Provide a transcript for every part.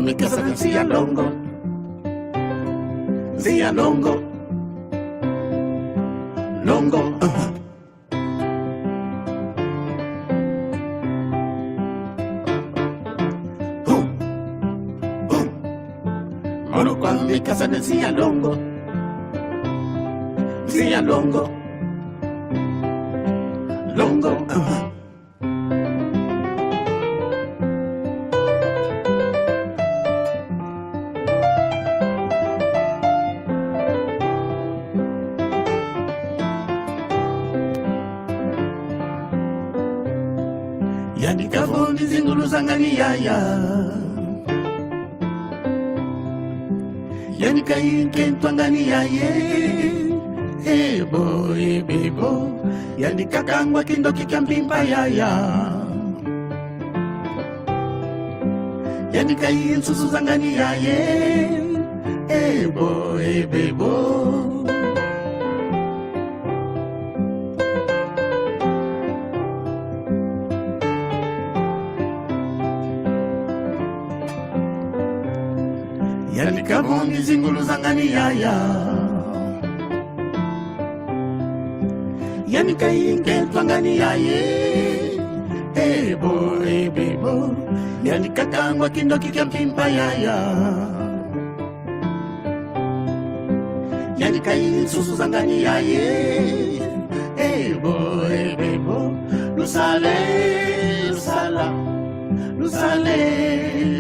Mi casa del Cialongo, Cialongo, Longo, Mono kwa mi casa del Cialongo, Cialongo, Longo, Yani kafundi zingulu zangani yaya Yani kainke twangani yaye Ebo ebebo Yani kakangwa kindo kikampimpa yaya Yani kain susu zangani yaye Ebo ebebo Yani kabongi zingulu zangani yaya Yani kainke twangani yaye Ebo ebebo Yani kakangwa kindo kikampimpa yaya Yani kain susu zangani yaye Ebo ebebo Lusale, lusala Lusale,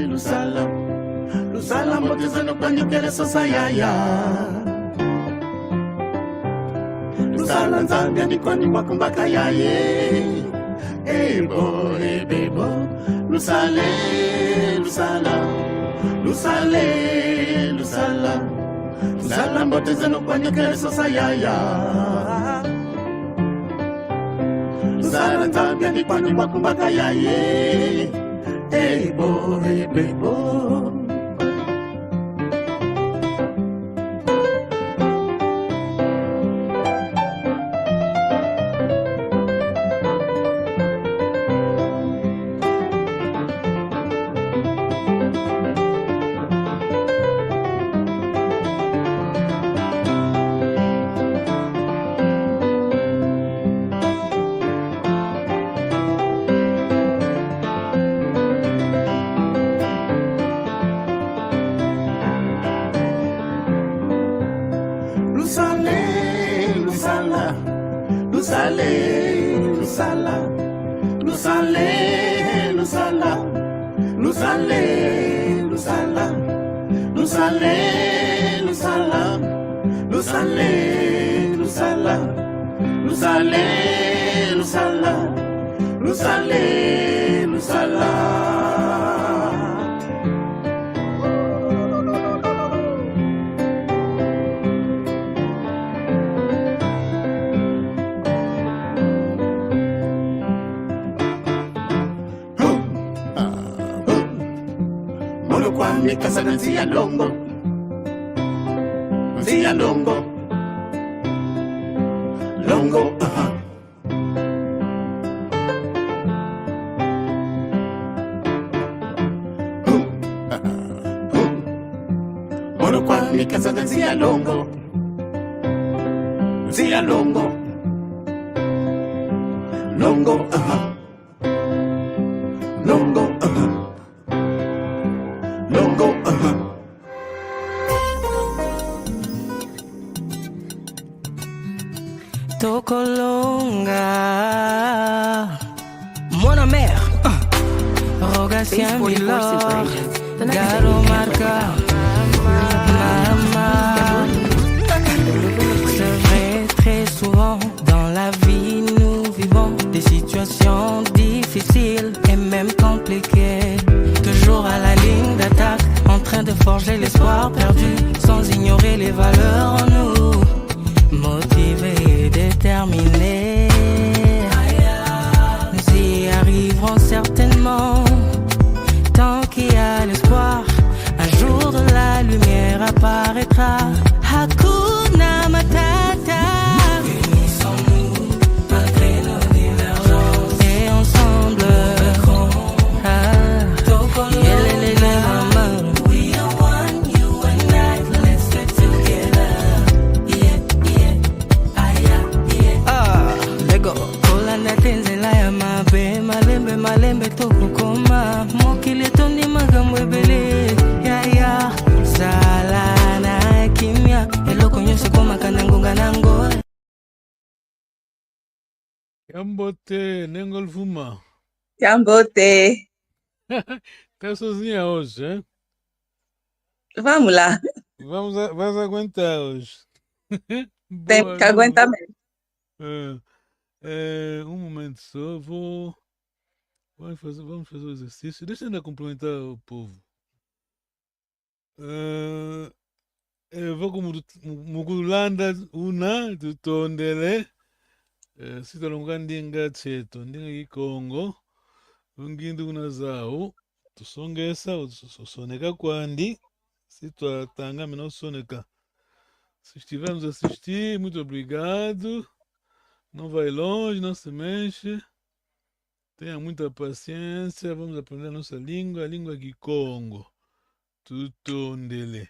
lusala Lusala moteza no banyo kere sosa yaya Lusala nzambia ni kwani wakumbaka yaye Ebo ebebo Lusale, lusala Lusale, lusala Lusala moteza no banyo kere sosa yaya Lusala nzambia ni kwani wakumbaka yaye Ebo ebebo Lusale, lusala, lusale, lusala, lusale, lusala, lusale, lusala, lusale, lusala, lusale, lusala, lusale, lusala. Mi casa del Cialongo, Cialongo, Longo, Mono kwa mi casa del Cialongo, Cialongo, Longo, Longo, Longo, Tokolonga, mon mère, rogacia milord, garo marca, mama. C'est vrai, très souvent dans la vie nous vivons des situations difficiles. toko koma mokili tondi makambo ebele yaya sala na kimia eloko nyonso komaka na ngonga nango. Yambote, Nengo Lufuma. Yambote. Tá sozinha hoje, hein? Vamos lá. Vais aguentar hoje. Tem Boa, que aguentar mesmo. Um momento só, vamos fazer o exercício. Deixa eu ainda complementar o povo. Vou como Mugulanda Una, do Tondele. Sitalongandinga Cheto, Ndinga Congo. Ungindu Unazao. Tusongesa, soneka Kwandi. Se tu tanga, não soneka. Se estivermos a assistir, muito obrigado. Não vai longe, não se mexe. Tenha muita paciência. Vamos aprender a nossa língua, a língua de Congo. Tutondele.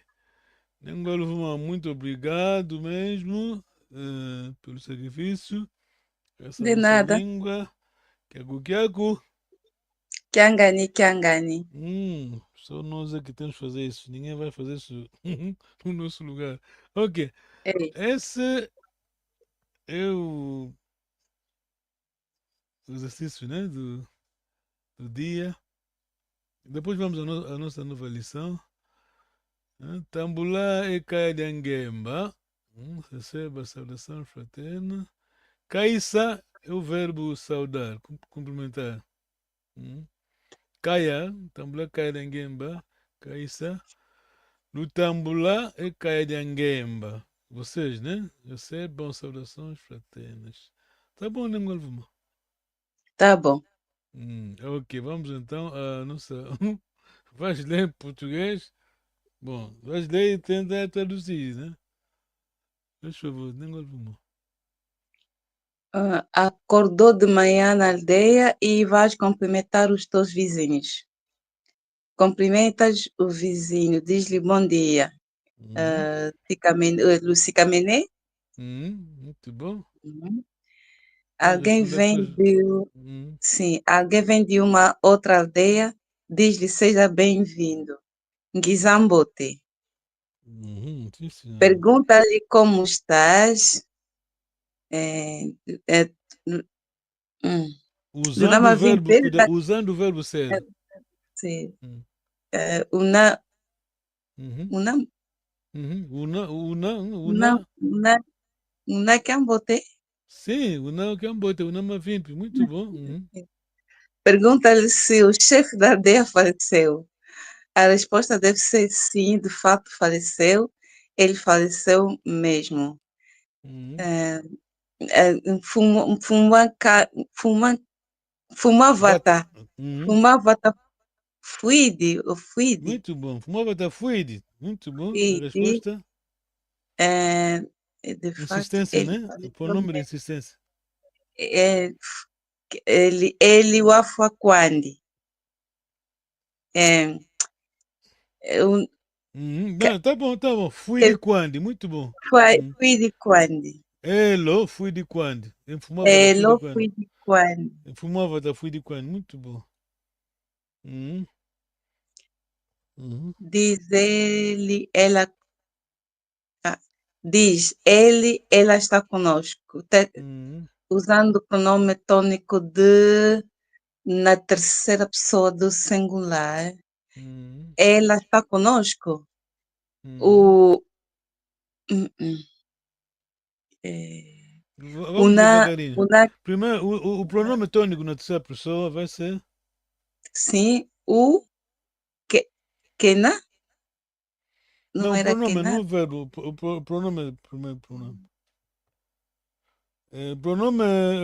Nengaluvuma, muito obrigado mesmo pelo sacrifício. Essa De nossa nada. língua. Kiaku. Kiangani. Só nós é que temos que fazer isso. Ninguém vai fazer isso no nosso lugar. Ok. Ei. Esse é o exercício, né, do dia. Depois vamos à nossa nova lição. Tambula e caia de Angemba. Receba a saudação fraterna. Caissa é o verbo saudar, cumprimentar. Caia, tambula caia de Angemba. Caissa. No tambula e caia de Angemba. Vocês, né? Recebam saudações fraternas. Tá bom, né, Ngolvuma? Tá bom. Ok, vamos então à nossa. Vais ler em português? Bom, vais ler e tentar traduzir, né? Por favor, nem Ngolvuma. Acordou de manhã na aldeia e vais cumprimentar os teus vizinhos. Cumprimentas o vizinho, diz-lhe bom dia. Luci Camenê. Muito bom. Alguém vem alguém vem de uma outra aldeia, diz-lhe seja bem-vindo. Ngizambote. Pergunta-lhe como estás. Usando o verbo ser. Sim. Una Kiambote. Sim, Una Kiambote, Una Mavimpi, muito bom. Pergunta-lhe se o chefe da aldeia faleceu. A resposta deve ser sim, de fato faleceu. Ele faleceu mesmo. Fumavata Fuide. Muito bom. Fumavata Fuide. Muito bom. A resposta? De fato, insistência, né? Por nome de insistência. Ele wafa quando? Tá bom. Fui de quando, muito bom. Fui de quando? Elo, fui de quando. Elo, fui de quando? Fumava, fui de quando, muito bom. Diz ele, ela. Diz ele, ela está conosco. Usando o pronome tônico de na terceira pessoa do singular. Ela está conosco. Vamos devagarinho. Primeiro, o pronome tônico na terceira pessoa vai ser? Sim, o Kena? Não, era pronome, Kena? Não verbo. O pronome.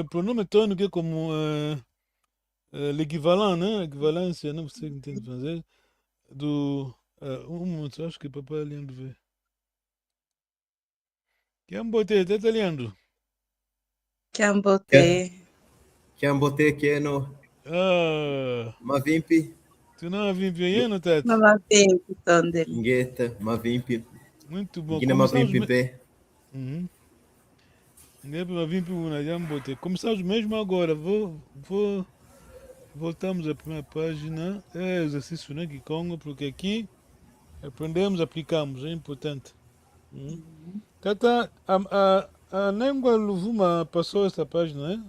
Pronome tônico é como l'equivalent, né? Equivalência, não sei o que entende fazer. Um momento, acho que o papai é Leandro vê. Kiambote, tá Leandro? Kiambote Keno. Mavimpi. Tu não Mavimpi aí, não, Tati? Não Mavimpi, Tondele. Ingueta, Mavimpi. Muito bom. Guina Mavimpi pé. Mavimpi, Una, Kiambote. Começamos mesmo agora. Vou voltamos à primeira página. É exercício, né, Kikongo, porque aqui aprendemos, aplicamos, é importante. Tata, a Nengua Luvuma passou essa página, né?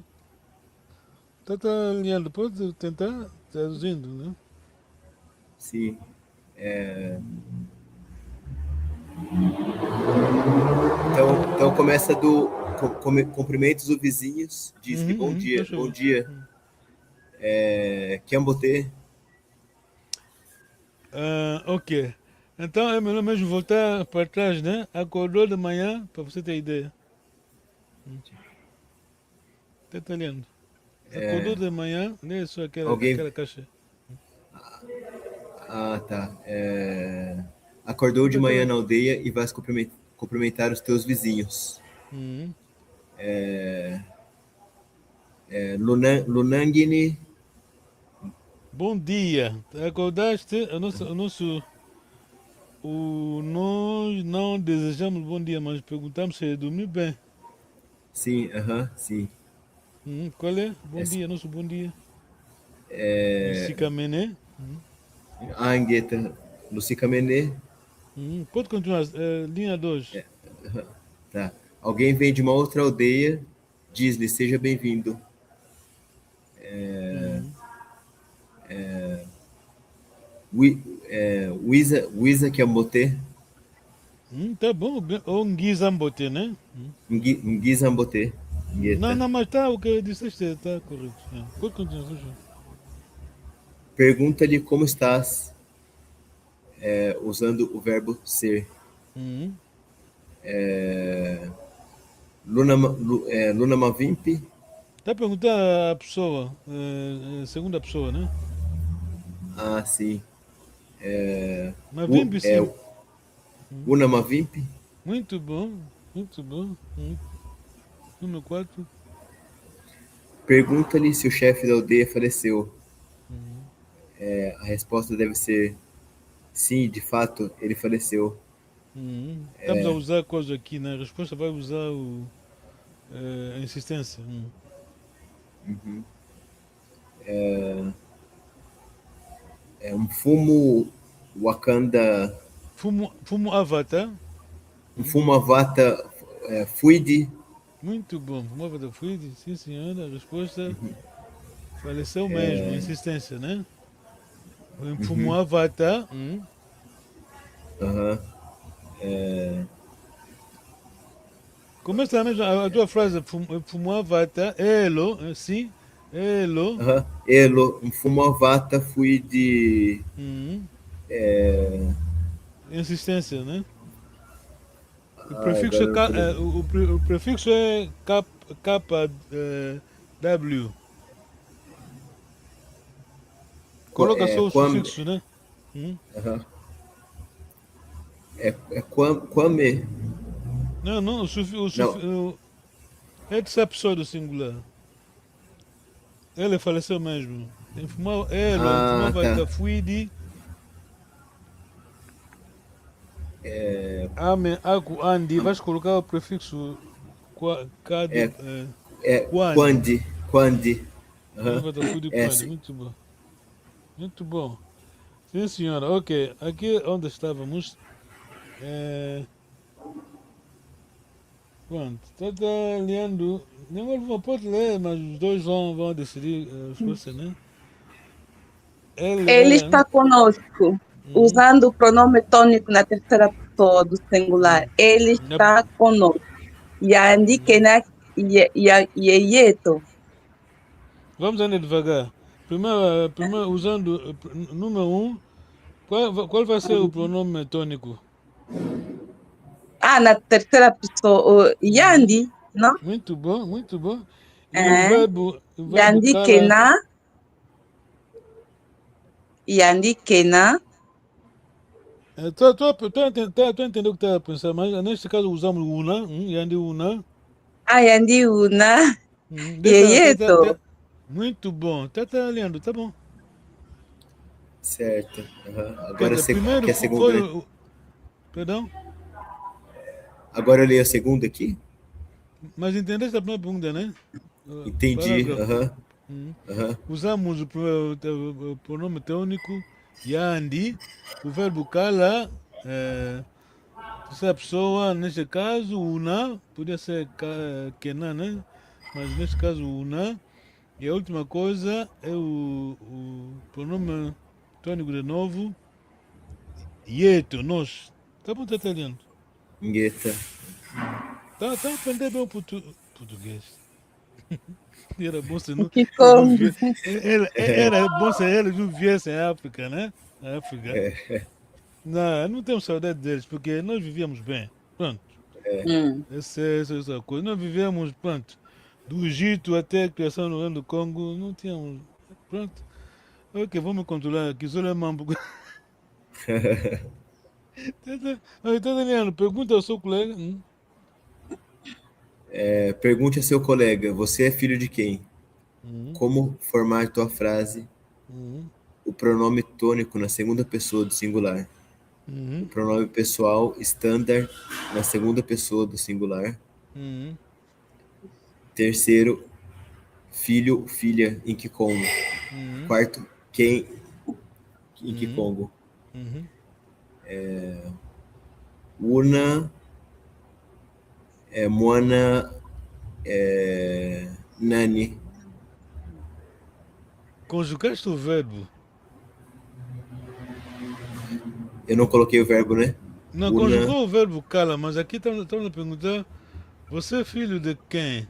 Tata, Leandro, pode tentar traduzindo, né? Sim. Então começa do cumprimentos os vizinhos, diz que bom dia, Deixa eu bom ver. dia. Kiambote. Ok. Então é melhor mesmo voltar para trás, né? Acordou de manhã, para você ter ideia. Tata, Leandro. Acordou de manhã, lê só Alguém. aquela caixa. Ah, tá. Acordou de manhã na aldeia e vais cumprimentar os teus vizinhos. Lunangini. Bom dia. Acordaste? Nós não desejamos bom dia, mas perguntamos se dormiu bem. Sim, sim. Qual é? Bom dia, nosso bom dia. Lucicamené. Angueta, Lucicamenê. Pode continuar, linha 2. Tá. Alguém vem de uma outra aldeia, diz-lhe, seja bem-vindo. Wiza Kiambote. Tá bom, ou Ngizambote, né? Ngizambote. Não, mas tá, o que disseste está correto. Pode continuar, por favor. Pergunta-lhe como estás, usando o verbo ser. Luna Mavimpi. Tá perguntando a pessoa, segunda pessoa, né? Ah, sim. Mavimpi, sim. Una Mavimpi. Muito bom, muito bom. Número 4. Pergunta-lhe se o chefe da aldeia faleceu. A resposta deve ser sim, de fato, ele faleceu. Estamos a usar coisa aqui, né? A resposta vai usar a insistência. É um fumo Wakanda. Fumo Avatar. Um fumo Avata Fuide. Muito bom. Fumo Avatar Fuide, sim senhora. A resposta faleceu mesmo, insistência, né? Fumo Avatar. Começa mesmo a tua frase, fumo Avatar, elo, sim, elo. Elo, um fumo Avata Fuide. Insistência, né? O prefixo, o prefixo é KW. Coloca só o sufixo, né? Kwame. Não, o sufixo é de pessoa do singular. Ele faleceu mesmo. Ele fumava da fuide. Ame, aku, andi. Vais colocar o prefixo quando. Quando. Muito bom. Muito bom. Sim, senhora. Ok. Aqui onde estávamos. Pronto. Está lendo. Não pode ler, mas os dois vão decidir as coisas, né? Ele está conosco, usando o pronome tônico na terceira pessoa do singular. Ele está conosco. Yandi kena yeyeto. Vamos andar devagar. Primeiro usando número 1. Qual vai ser o pronome tônico? Na terceira pessoa, Yandi, não? Muito bom, muito bom. E o verbo Yandi kena. Yandi kena. Tu entendeu o que está a pensar, mas neste caso usamos una, Yandi una. Yandi una. Yeyeto. Muito bom. Tá lendo, tá bom. Certo. Agora primeiro que a segunda. Perdão? Agora eu leio a segunda aqui? Mas entendeste a primeira pergunta, né? Entendi. Aham. Usamos o pronome tônico yandi, o verbo kala, terceira pessoa, neste caso, una, podia ser kenan, né? Mas neste caso, una. E a última coisa é o pronome tônico de novo, ieto, nós. Tá bom, tá italiano? Ingueta. Tá aprendendo bem o português. Era bom se não, Que eles não Congo. era bom se eles não viessem à África, né? A África. Não temos saudade deles, porque nós vivíamos bem. Pronto. Essa é a coisa. Nós vivíamos, pronto, do Egito até a criação no Rio do Congo, não tínhamos. Pronto. Ok, vamos controlar aqui, só lembrando. Então, Daniel, pergunta ao seu colega. Pergunte a seu colega, você é filho de quem? Hum, Como formar tua frase? hum, O pronome tônico na segunda pessoa do singular. O hum, pronome pessoal standard na segunda pessoa do singular. hum, Terceiro, filho, filha em Kikongo. hum, Quarto, quem em Kikongo. hum. Una, Moana, Nani. Conjugaste o verbo. Eu não coloquei o verbo, né? Não, Una, conjugou o verbo cala, mas aqui estamos a perguntar: você é filho de quem?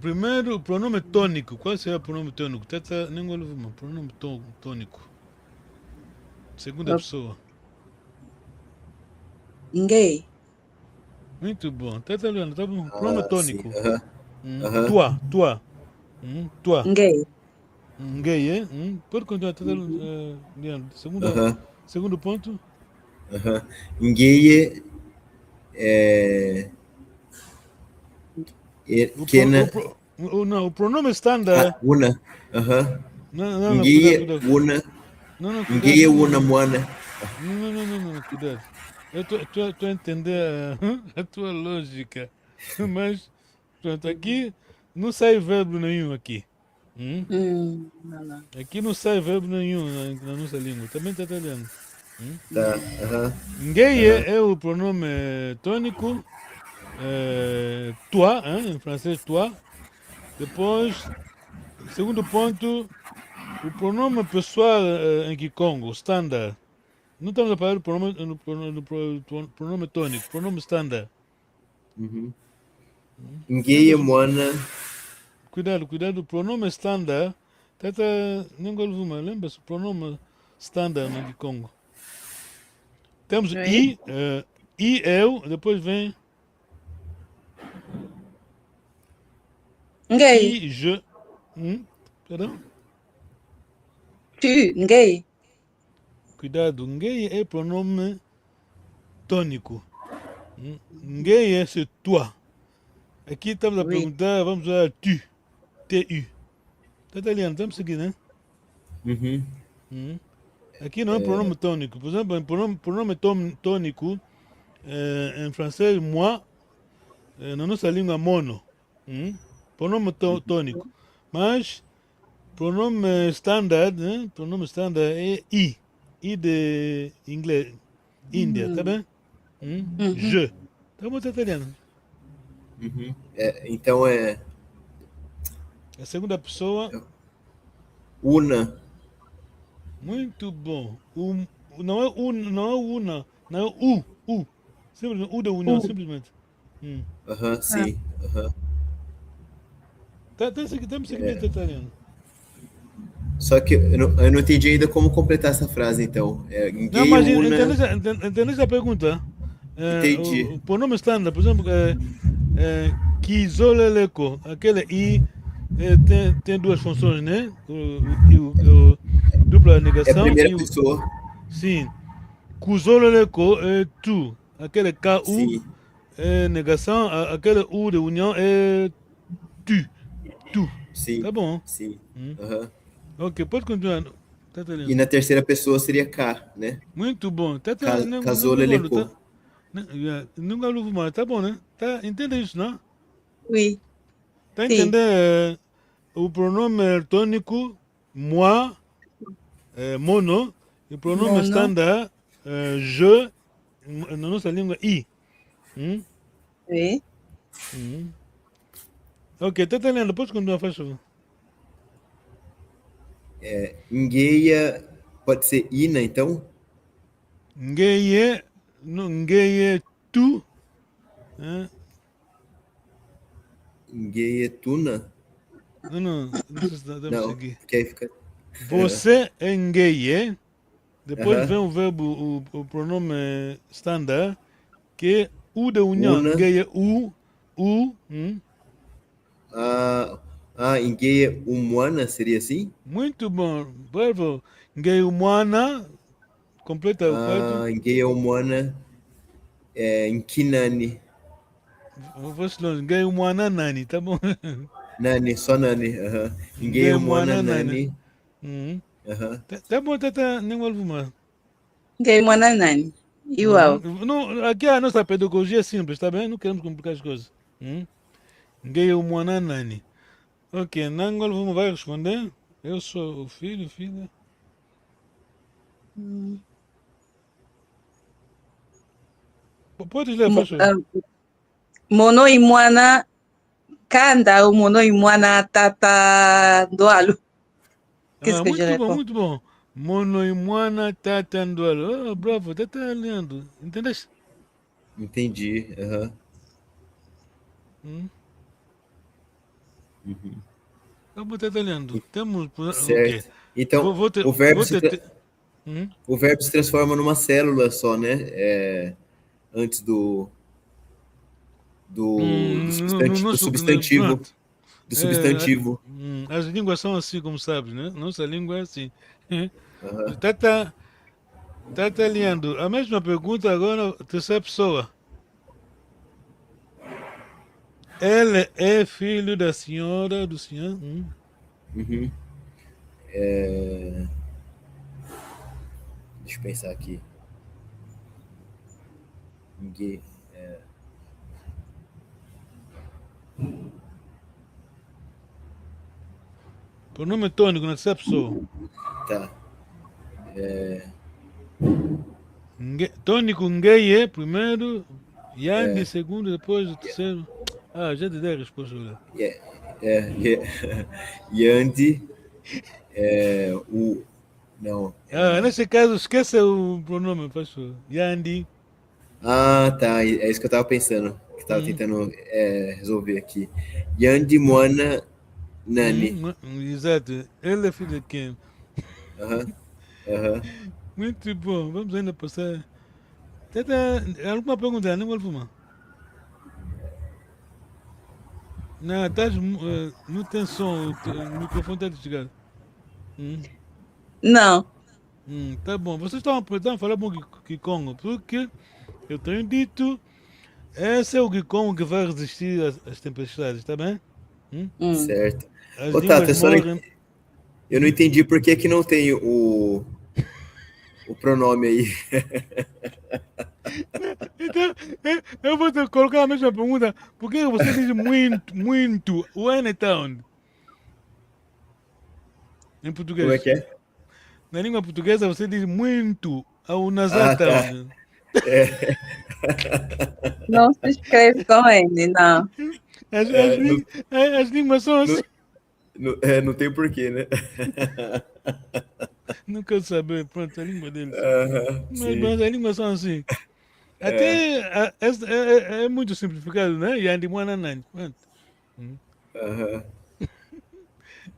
Primeiro, o pronome tônico. Qual seria o pronome tônico? Teta, nem ouvi, pronome tônico. Segunda pessoa. Ninguém. Muito bom. Teta, Leandro, tá bom. Pronome sim. tônico. Aham. Tua. Tua. Ninguém. Gay, é? Pode continuar, Teta, Leandro. Aham. Segundo ponto. Aham. Ngeye, Kena, Não, o pronome standard. Una. Aham. Não, Ngeye, cuidado. Una. Não, Ngeye, cuidado. Una, Moana. Não, cuidado. Eu estou a entender a tua lógica. Mas, pronto, aqui não sai verbo nenhum aqui. Não. Aqui não sai verbo nenhum na nossa língua. Também está italiano. Tá. Aham. Ngeye é o pronome tônico. Toi, em francês, toi. Depois, segundo ponto, o pronome pessoal em Kikongo, standard. Não estamos a falar do pronome tônico, pronome standard. Ngeye, Moana. Cuidado, o pronome standard. Tata, ninguém ouviu, lembra-se, o pronome standard no Kikongo. Temos Oui. I, eu, depois vem Ninguém. I, je. Perdão? Tu. Ninguém. Cuidado, ngei é pronome tônico. Ngei é c'est toi. Aqui estamos a perguntar, vamos usar tu. T-U. Tá italiano, estamos seguindo, né? Aqui não é pronome tônico. Por exemplo, pronome tônico, em francês, moi, na nossa língua, mono. Pronome tônico. Mas, pronome standard, né? Pronome standard é I. I de inglês, Índia, tá bem? Je. Tá muito italiano. Então é A segunda pessoa. Una. Muito bom. Não é una, não é U. Simplesmente U da união, simplesmente. Aham, sim. Aham. Estamos seguindo italiano. Só que eu não entendi ainda como completar essa frase, então. Não, mas Una. entendeste a pergunta? Entendi. O pronome standard, por exemplo, Kizoleleko, aquele I tem duas funções, né? O dupla É a negação. primeira pessoa. Sim. Kuzoleleko é tu. Aquele KU Sim. é negação, aquele U de união é tu. Sim. Tá bom. Sim. Aham. Ok, pode continuar. Tá italiano. E na terceira pessoa seria K, né? Muito bom. Kazoleleko. Nunca ouvi mais. Tá bom, né? Tá, entende isso, não? Oui. Tá Sim. entendendo o pronome tônico, moi, mono, e o pronome Mono. standard, je, na nossa língua, i. Oui. Ok, tá lendo, depois continuar, faz favor. Ngeia pode ser ina, então? Ngeye, não, ngeye tu, Ngeia tuna? não sei se dá pra Não, seguir. porque aí fica. Você é ngeye, depois vem Aham. o verbo, o pronome standard, que é u de união, Una. ngeye u, Ngeia humana seria assim? muito bom, bravo, ngeye humana, completa o quarto, Ngeia humana Nkinani. vou longe, ngeye humana nani, tá bom? Nani, só Nani. Aham. Ngeye Ngeia humana humana nani. Nani. Aham. Tá bom, nem vou mais. Gay Mwananani. Igual. Não, aqui a nossa pedagogia é simples, tá bem? Não queremos complicar as coisas. Ngeye humana nani. Ok, Nangol, vamos vai responder. Eu sou o filho, filha. Pode ler, faz favor. Mono e Mwana. Kanda o Mono e Mwana tata doalo. Qu'est-ce que je Muito bom, réponds? muito bom. Mono e Moana Tatandualo. Oh, bravo, tá lendo. Entendeste? Entendi. Aham. Acabou tá lendo. Temos. Ok. Certo. Então, Vou ter. o verbo Vou se, ter. tra- o verbo se transforma numa célula só, né? Antes do substantivo. Pronto. Do substantivo. As línguas são assim, como sabes, né? Nossa língua é assim. Aham. Tá lendo. A mesma pergunta agora, terceira pessoa. Ele é filho da senhora, do senhor? Uhum. Deixa eu pensar aqui. Ninguém. Pronome tônico na terceira pessoa. Tá. Tônico Ngeye primeiro, Yandi segundo, depois o terceiro. Já te dei a resposta. Olha. Yandi. Não. Nesse caso, esqueça o pronome, faz favor. Yandi. Tá. É isso que eu tava pensando. Que tava tentando resolver aqui. Yandi Moana Nani. Exato. Ele é filho de quem? Aham. Muito bom. Vamos ainda passar. Alguma pergunta? Não vou fumar. Não, não tem som. O microfone está desligado. Não. Tá bom. Vocês estavam falando bom Kikongo, porque eu tenho dito, esse é o Kikongo que vai resistir às tempestades, tá bem? Certo. As Ô, Tata, línguas morrem. eu não entendi por que não tem o pronome aí. Então, eu vou te colocar a mesma pergunta. Por que você diz muito? O N tá onde? Em português. Como é que é? Na língua portuguesa você diz muito. O nasal tá Tá. onde? Não se escreve com N, não. As línguas são assim. Não tem porquê, né? Não quero saber, pronto, a língua deles. Sim. Mas as línguas são assim. Até é muito simplificado, né? Yandi Mwananani. Pronto.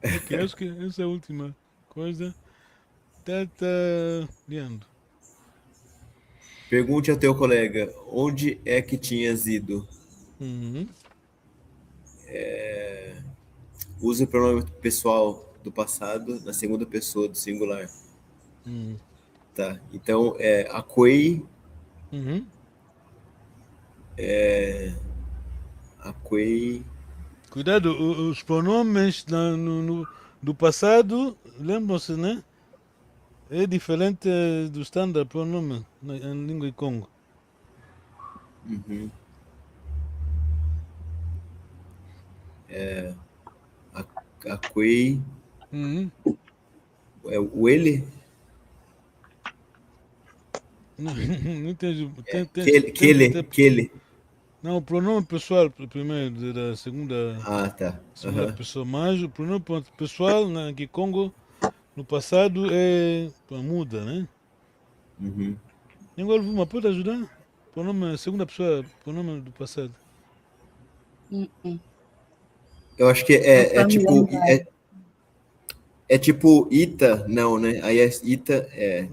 Ok, acho que essa é a última coisa. Tá lendo. Pergunte ao teu colega, onde é que tinhas ido? Use o pronome pessoal do passado na segunda pessoa do singular. Tá, então Akwei. Akwei. Cuidado, os pronomes do passado, lembram-se, né? É diferente do standard pronome na língua de Congo. Aquei. É o ele? Não entendi. Aquele. Não, o pronome pessoal primeiro, da segunda Ah, tá. segunda pessoa, mas o pronome pessoal na Kikongo no passado muda, né? Agora, Vuma, pode ajudar? Pronome segunda pessoa, pronome do passado. Eu acho que Não tá me tipo. lembrando. É tipo Ita, não, né? Aí Ita é.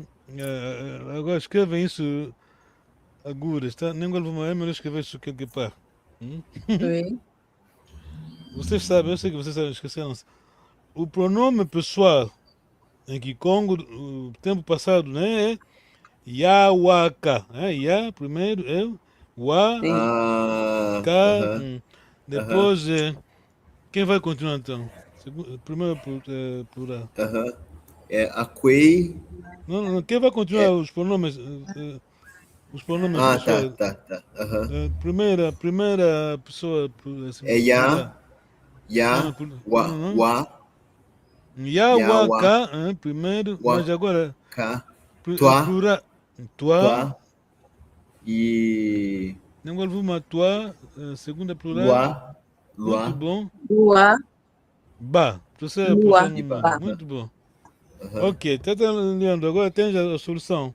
Agora escrevem isso agudas, tá? Nem agora Vuma, é melhor escrever isso que pá. Oui. Vocês sabem, eu sei que vocês sabem, esqueceram. O pronome pessoal em Kikongo, o tempo passado, né? É Yawaka. Ya, primeiro, eu. Wa, Sim. Ah, Ka. aham, aham, Depois, quem vai continuar então? Primeiro plural. aham. É Aquei. Não, quem vai continuar os pronomes? Os pronomes Ah, tá, pessoais. tá, tá. Aham. Primeira pessoa É singular. Não, não, não. Ya, wa, Wa, ka, primeiro, mas agora Ka, é Tua, plural. Toi, Tua e não vou uma toi, segunda plural. Lua, Muito Lua bom. Lua, Ba, você lua, e não. Ba. ba. Muito bom. Aham, Ok, tá Leandro, agora tem a solução.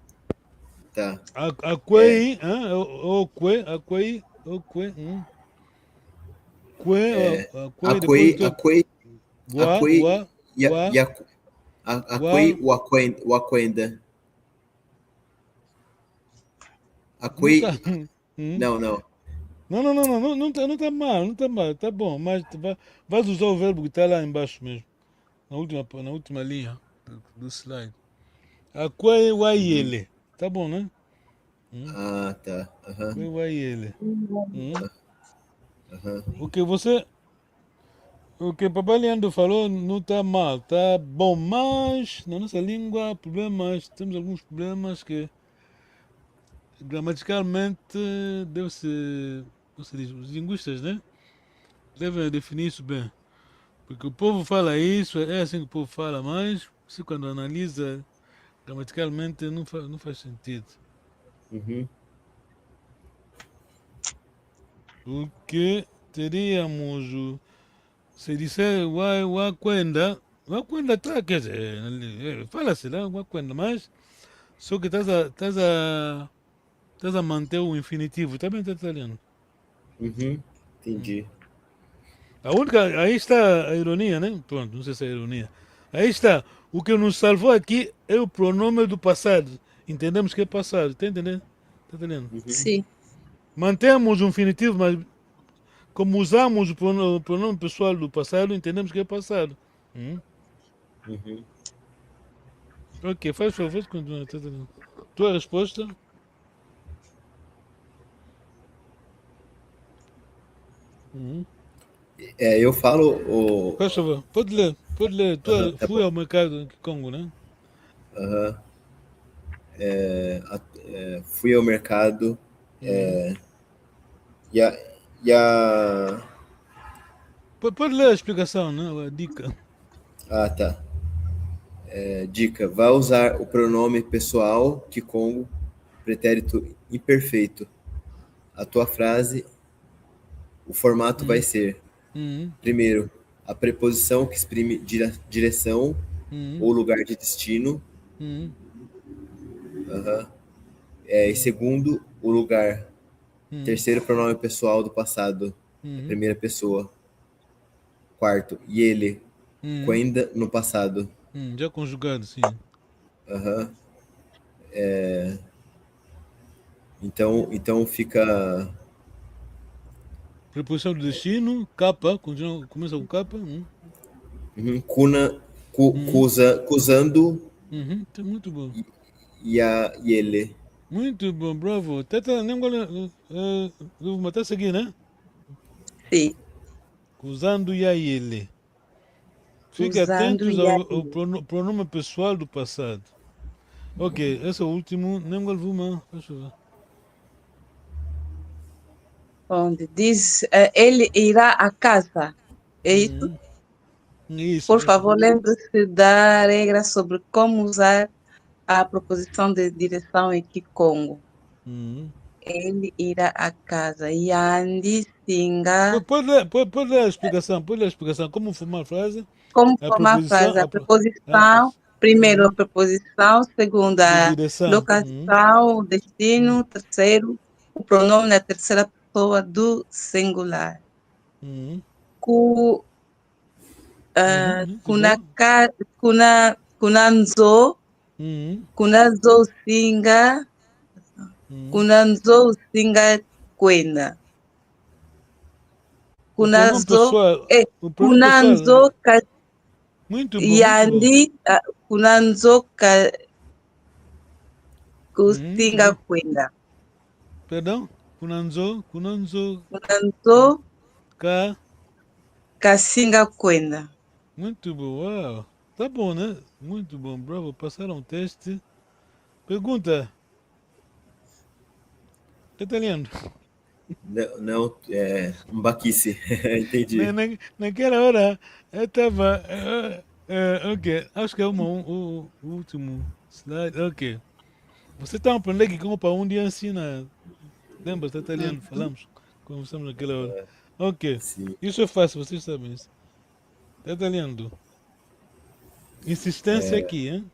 tá. Aquei, o aquei, aquei, depois Aquei, tu Aquei, Aquei, wa, Aquei, wa, o Aquenda. não tá. Aquei, não, não. Não tá mal, não tá mal, tá bom, mas vai usar o verbo que tá lá embaixo mesmo, na última linha do slide. Aquei, wa, ele, tá bom, né? Ah, tá. Aham, Aquei, wa, ele. aham. O que o papai Leandro falou não está mal, está bom, mas na nossa língua temos alguns problemas que gramaticalmente os linguistas, né? Devem definir isso bem. Porque o povo fala isso, é assim que o povo fala, mas se quando analisa gramaticalmente não faz sentido. Uhum. Porque teríamos se disser Wakwenda, Wakwenda tá, quer dizer, fala-se lá, Wakwenda, mas só que estás a manter o infinitivo, também está italiano. Uhum. Entendi. Aí está a ironia, né? Pronto, não sei se é ironia. Aí está, o que nos salvou aqui é o pronome do passado. Entendemos que é passado, está entendendo? Está entendendo? Sim. Mantemos o infinitivo, mas como usamos o pronome pessoal do passado, entendemos que é passado. Uhum. Ok, faz favor, continua. Tá entendendo? Tua resposta? Eu falo Faz favor, pode ler. Pode ler. Aham, tá Fui bom. ao mercado em Congo, né? Aham. Fui ao mercado e a, e a... Pode ler a explicação, né? A dica. Ah, tá. Dica: vai usar o pronome pessoal Kikongo, pretérito imperfeito. A tua frase, o formato vai ser: primeiro, a preposição que exprime direção ou lugar de destino. E segundo, o lugar. Terceiro, pronome pessoal do passado, a primeira pessoa. Quarto, e ele, quando no passado. Já conjugado, sim. Aham. Então fica Preposição do destino, capa, começa com capa. kuna, cusando Tá muito bom. e ele. Muito bom, bravo. Nem agora, vou matar isso aqui, né? Sim. Usando e ele. Fiquem Usando atentos e ao pronome pessoal do passado. Ok, esse é o último. Nem agora vou, deixa eu ver. onde diz ele irá à casa. É isso? Isso, Por favor, lembre-se da regra sobre como usar a proposição de direção em Kikongo. Ele irá à casa. Yandi Singa. Pode ler a explicação, como formar a frase? Como A formar a preposição, frase? A preposição, primeiro a preposição, segundo de a direção. locação, o destino, terceiro, o pronome na terceira pessoa do singular. Kunanzo singa kwenda. O pronome pessoal. Muito bom. Yandi kunanzo kusinga kwenda. Perdão? Kunanzo kasinga kwenda. Muito bom, uau. Tá bom, né? Muito bom, bravo. Passaram o teste. Pergunta. Tá italiano? Não, é um baquice. Entendi. Naquela hora, eu estava... ok, acho que é o último slide. Ok. Você está aprendendo que como para um dia ensina... Lembra, tá italiano? Falamos. Conversamos naquela hora. Ok. Sim. Isso é fácil, vocês sabem isso. Tá italiano. Insistência aqui, hein?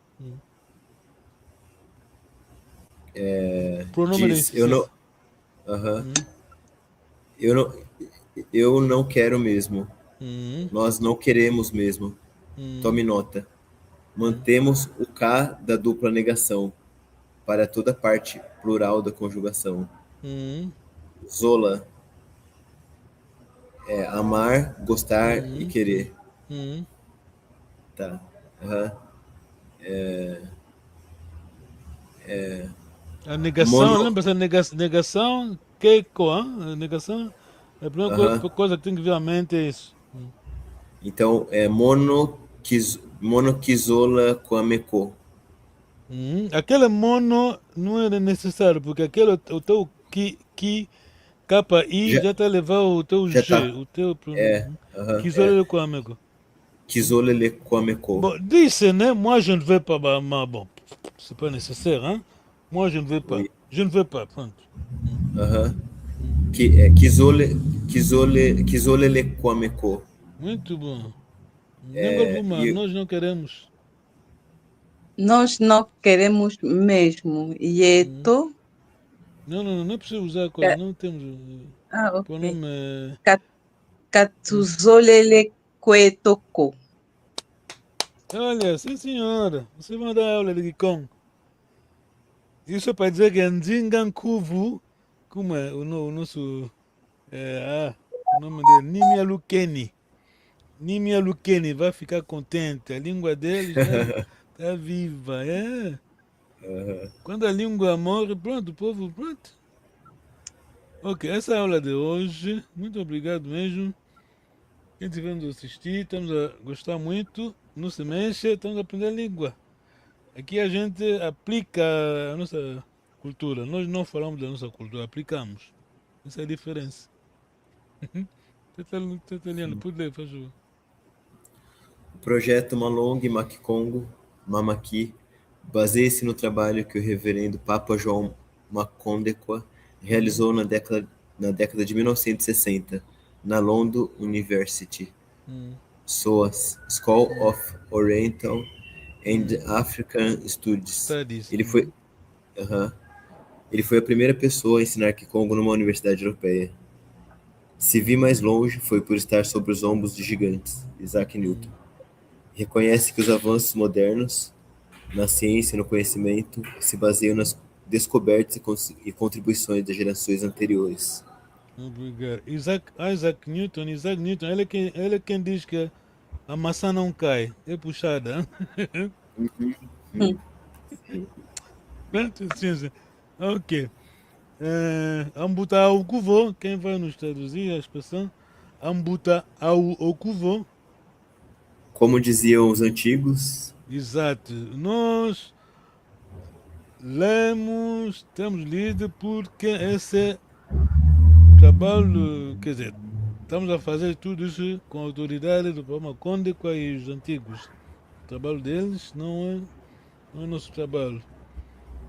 Pronome Diz, eu não... Eu não quero mesmo. Nós não queremos mesmo. Tome nota. Mantemos o K da dupla negação para toda parte plural da conjugação. Zola. Amar, gostar e querer. Tá. A negação, lembra essa negação? A negação? A primeira coisa que tem que vir à mente é isso. Então, monoquizola kwameko. Aquele mono não era necessário, porque aquele, o teu KI já está a levar o teu G, tá. o teu Kizola kwameko. Kizola kwameko. Bon, disse, né? Moi je ne veux pas, mais bon, c'est pas nécessaire, hein? Moi je ne veux pas. Oui. Je ne veux pas, pronto. Kizole kwameko. Muito bom. Nós não queremos. Nós não queremos mesmo. Yeto. Não é preciso usar coisa, não temos. Ok. Pronome. Katuzolele kwetoko. Olha, sim senhora, você vai dar aula de Gikong. Isso é para dizer que Ndingankuvu, como é o nosso. O nome dele, Nimia Lukeni vai ficar contente. A língua dele já está viva, Quando a língua morre, pronto, o povo, pronto. Ok, essa é a aula de hoje. Muito obrigado mesmo. Quem estiver nos assistir, estamos a gostar muito. Não se mexe, estamos a aprender a língua. Aqui a gente aplica a nossa cultura. Nós não falamos da nossa cultura, aplicamos. Essa é a diferença. Tá italiano, pode ler, faz favor. O projeto Malong Makikongo, Mamaki, baseia-se no trabalho que o reverendo Papa João Makondekwa realizou na década de 1960, na London University, SOAS, School of Oriental and African Studies. Ele foi a primeira pessoa a ensinar Kikongo numa universidade europeia. Se vi mais longe, foi por estar sobre os ombros de gigantes, Isaac Newton. Reconhece que os avanços modernos na ciência e no conhecimento se baseiam nas descobertas e contribuições das gerações anteriores. Obrigado. Isaac Newton, ele é quem diz que a maçã não cai, é puxada. Ok. Ambuta ao cuvo, quem vai nos traduzir a expressão? Ambuta ao cuvo. Como diziam os antigos. Exato. Nós temos lido porque esse trabalho, quer dizer, estamos a fazer tudo isso com a autoridade do Palma Conde e os antigos. O trabalho deles não é nosso trabalho.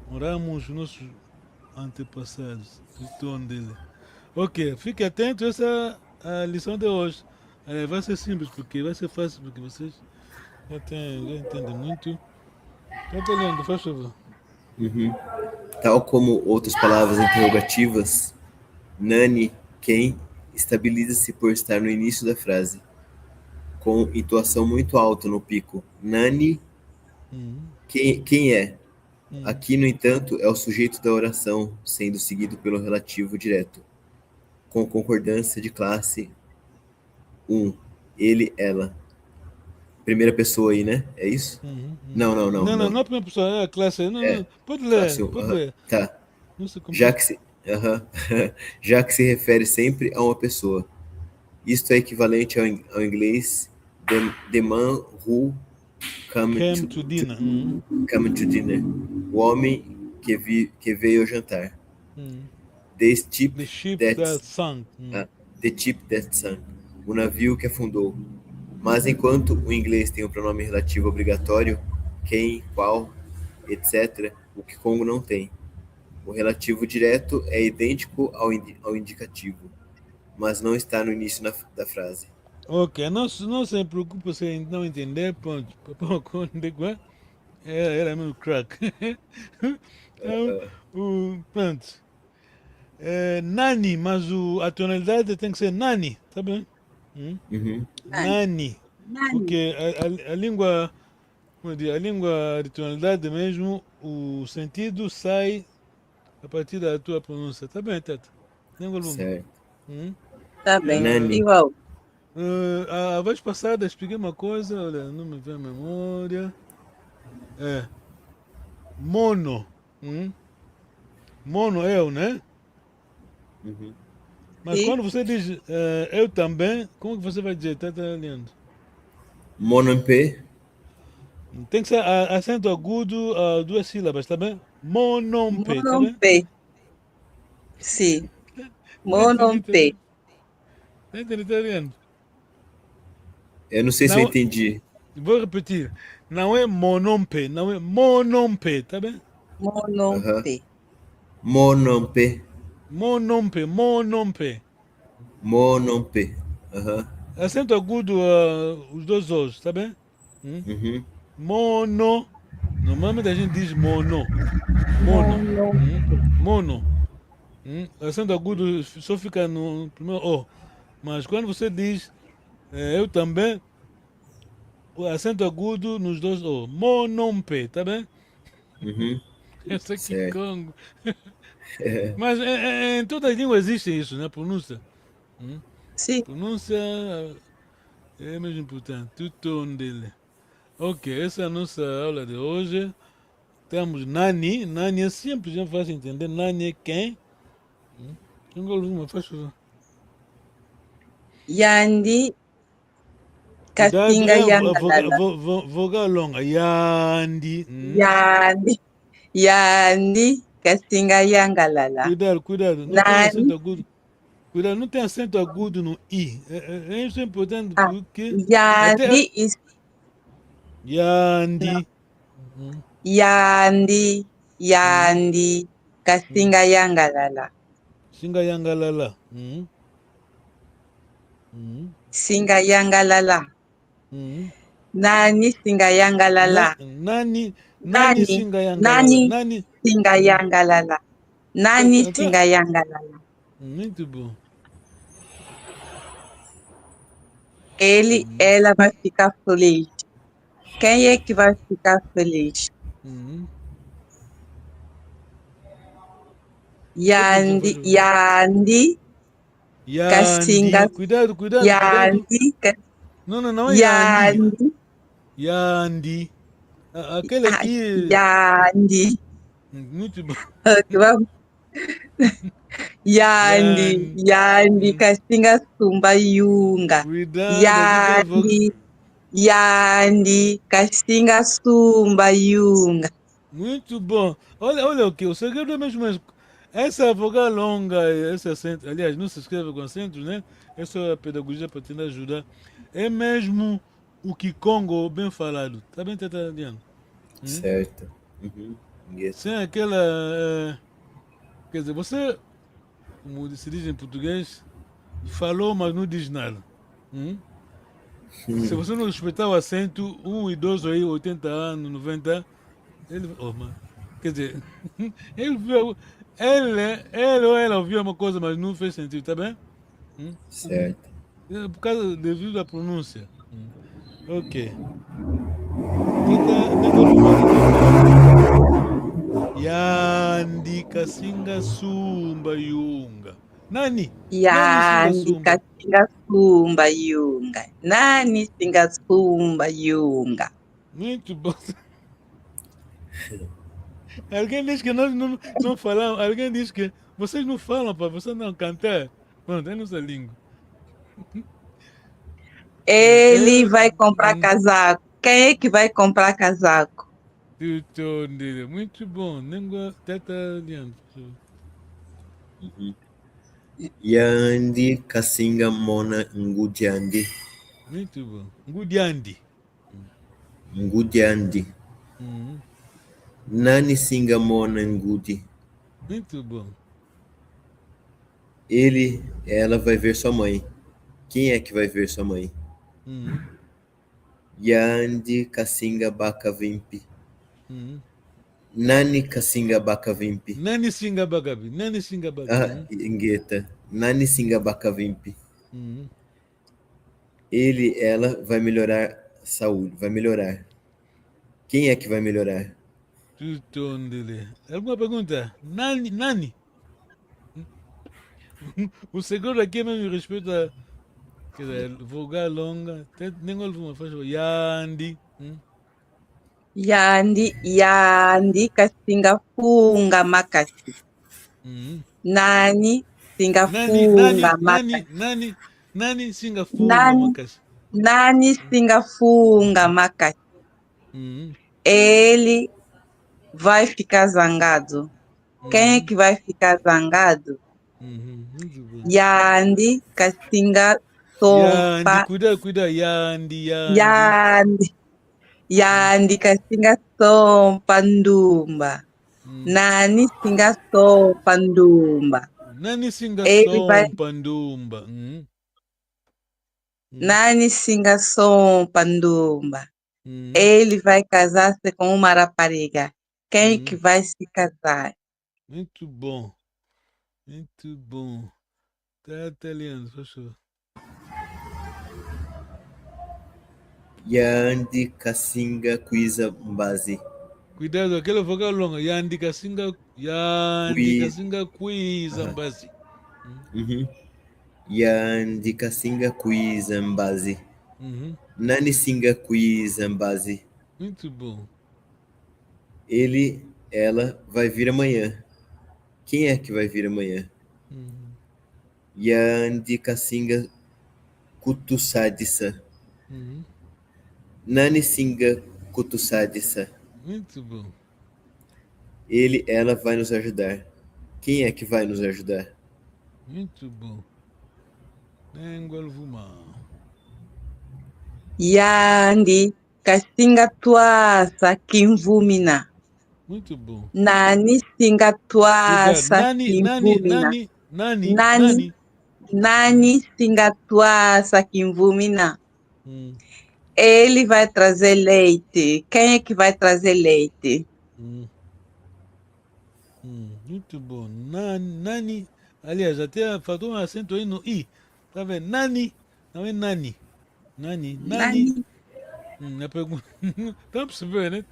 Oramos os nossos antepassados, o tom dele. Ok, fique atento, essa é a lição de hoje. Vai ser simples, porque vai ser fácil, porque vocês já entendem muito. Canta lendo, faz favor. Tal como outras palavras interrogativas, nani, quem, estabiliza-se por estar no início da frase, com entoação muito alta no pico. Nani, quem é? Aqui, no entanto, é o sujeito da oração, sendo seguido pelo relativo direto, com concordância de classe 1. Ele, ela. Primeira pessoa aí, né? É isso? Não. Não é a primeira pessoa, é a classe. Não. Pode ler, pode ler. Tá. Não se Já que se refere sempre a uma pessoa. Isto é equivalente ao inglês the man who came to dinner. Come to dinner. O homem que veio ao jantar. The ship that sank. The ship that sank. O navio que afundou. Mas enquanto o inglês tem o pronome relativo obrigatório, quem, qual, etc., o Kikongo não tem. O relativo direto é idêntico ao indicativo, mas não está no início da frase. Ok, não se preocupe se não entender, ponto. Era meu crack. Pronto. Nani, mas a tonalidade tem que ser nani, tá bem? Nani. Porque a língua, a língua de tonalidade mesmo, o sentido sai a partir da tua pronúncia. Tá bem, Tata? Língua Luma. Certo. Tá bem, Nani. igual. A vez passada expliquei uma coisa, olha, não me vem a memória. Mono. Mono, eu, né? Mas Sim. quando você diz eu também, como que você vai dizer? Tá lendo? Monompe. Tem que ser acento agudo, 2 sílabas, tá bem? Monompe, tá bem? Monompe. Sim. Monompe. Tá entendendo? Eu não sei se eu entendi. Vou repetir. Não é monompe, não é monompe, tá bem? Monompe. Monompe. Monompe. Acento agudo, os 2 os, tá bem? Mono. Normalmente a gente diz mono. Mono. Acento agudo só fica no primeiro O. Mas quando você diz eu também, o acento agudo nos 2 O. Monompe, tá bem? Eu sei que Congo. Mas em todas as línguas existe isso, né? Pronúncia. Sim. Pronúncia é mesmo importante. O tom dele. Ok, essa é a nossa aula de hoje. Temos Nani. Nani é simples, é fácil entender. Nani é quem? Faz favor. Yandi. Katinga Yangalala. Vogal longa. Yandi. Yandi. Katinga Yangalala. Cuidado. Não tem acento agudo. Cuidado, não tem acento agudo no I. Isso é importante porque... Yandi. Yandi. Katinga Yangalala. Singa Yangalala. Singa Yangalala. Nani Singa Yangalala. Nani Singa Yangalala. Nani Singa Yangalala. Nani Singa Yangalala. Muito bom. Ela vai ficar feliz. Quem é que vai ficar feliz? Yandi. Katinga. Cuidado. Yandi. Não é Yandi. Yandi. Aquele aqui... Yandi. Muito bom. Vamos. Yandi. Katinga Sumba Yunga. Cuidado. Yandi. Katinga Sumba Yunga. Muito bom. Olha o que? O segredo é mesmo essa vogal longa, esse acento, aliás, não se escreve com acentos, né? essa é a pedagogia para tentar ajudar. É mesmo o Kikongo bem falado. Tá bem, Tata Diana? Certo. Uhum. Sem aquela... quer dizer, você, como se diz em português, falou, mas não diz nada. Se você não respeitar o acento, um idoso aí, 80 anos, 90, ele... Oh, mano. Quer dizer, ele viu... Ele ou ela ouviu uma coisa, mas não fez sentido, tá bem? Certo. Por causa, devido à pronúncia. Ok. Yandi kasinga sumba yunga. Nani? Nani singa sumba yunga. Nani singa sumba yunga. Muito bom. Alguém diz que nós não falamos. Alguém diz que vocês não falam para vocês não cantar. Pronto, é nossa língua. Ele vai comprar casaco. Quem é que vai comprar casaco? Muito bom. Língua teta adiante. Yandi kasinga mona ngudiandi. Muito bom. Ngudiandi. Ngudiandi. Nani singa mona ngudi. Muito bom. Ela vai ver sua mãe. Quem é que vai ver sua mãe? Yandi kasinga baka vimpi. Nani kasinga baka vimpi. Nani singa bagabi. Nani singa bagabi. Ingueta. Nani singa baka vimpi. Ela vai melhorar a saúde. Vai melhorar. Quem é que vai melhorar? Alguma pergunta? Nani? O seguro aqui é mesmo respeito a vogal longa. Nem alguma faz Yandi. Yandi kasinga funga makasi. Nani singa funga makasi. Nani singa funga makasi. Nani singa funga makasi. Ele vai ficar zangado. Quem é que vai ficar zangado? Yandi kasinga sopa. Cuida, Yandi. Yandi kasinga sopa ndumba. Nani singa sopa ndumba. Nani singa sopa ndumba. Nani singa sopa ndumba. Ele vai casar-se com uma rapariga. Quem que vai se casar? Muito bom. Muito bom. Tá italiano, professor. Yandi kasinga kuiza mbazi. Cuidado, aquela vogal longa. Yandi kasinga kuiza mbazi. Yandi kasinga kuiza mbazi. Nani singa kuiza mbazi. Muito bom. Ela vai vir amanhã. Quem é que vai vir amanhã? Yandi kasinga kutusadisa. Nani singa kutusadisa. Muito bom. Ela vai nos ajudar. Quem é que vai nos ajudar? Muito bom. Nengolvuma. Yandi kasinga tuasa kimvumina. Muito bom. Nani singa tuasa kimvumina. Nani singa tuasa kimvumina. Ele vai trazer leite. Quem é que vai trazer leite? Muito bom. Nani. Aliás, até faltou um acento aí no I. Tá vendo? Nani. Não é Nani. Nani. A pergunta. Tá percebendo, né?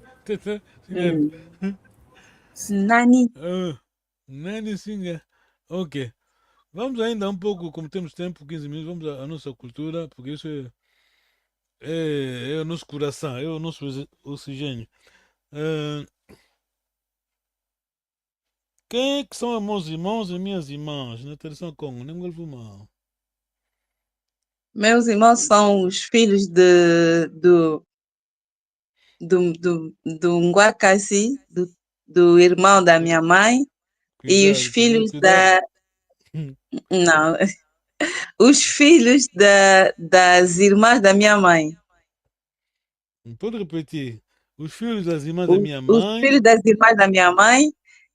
Nani. Nani Singa. Ok. Vamos ainda um pouco, como temos tempo, 15 minutos, vamos à nossa cultura, porque isso é o nosso coração, é o nosso oxigênio. Quem é que são meus irmãos e minhas irmãs na Terceira Congo? Nem vou mal. Meus irmãos são os filhos do Nguakasi, do irmão da minha mãe, Cuidado, e os filhos da... Não. Os filhos das irmãs da minha mãe. Pode repetir. Os filhos das irmãs da minha Os mãe. filhos das irmãs da minha mãe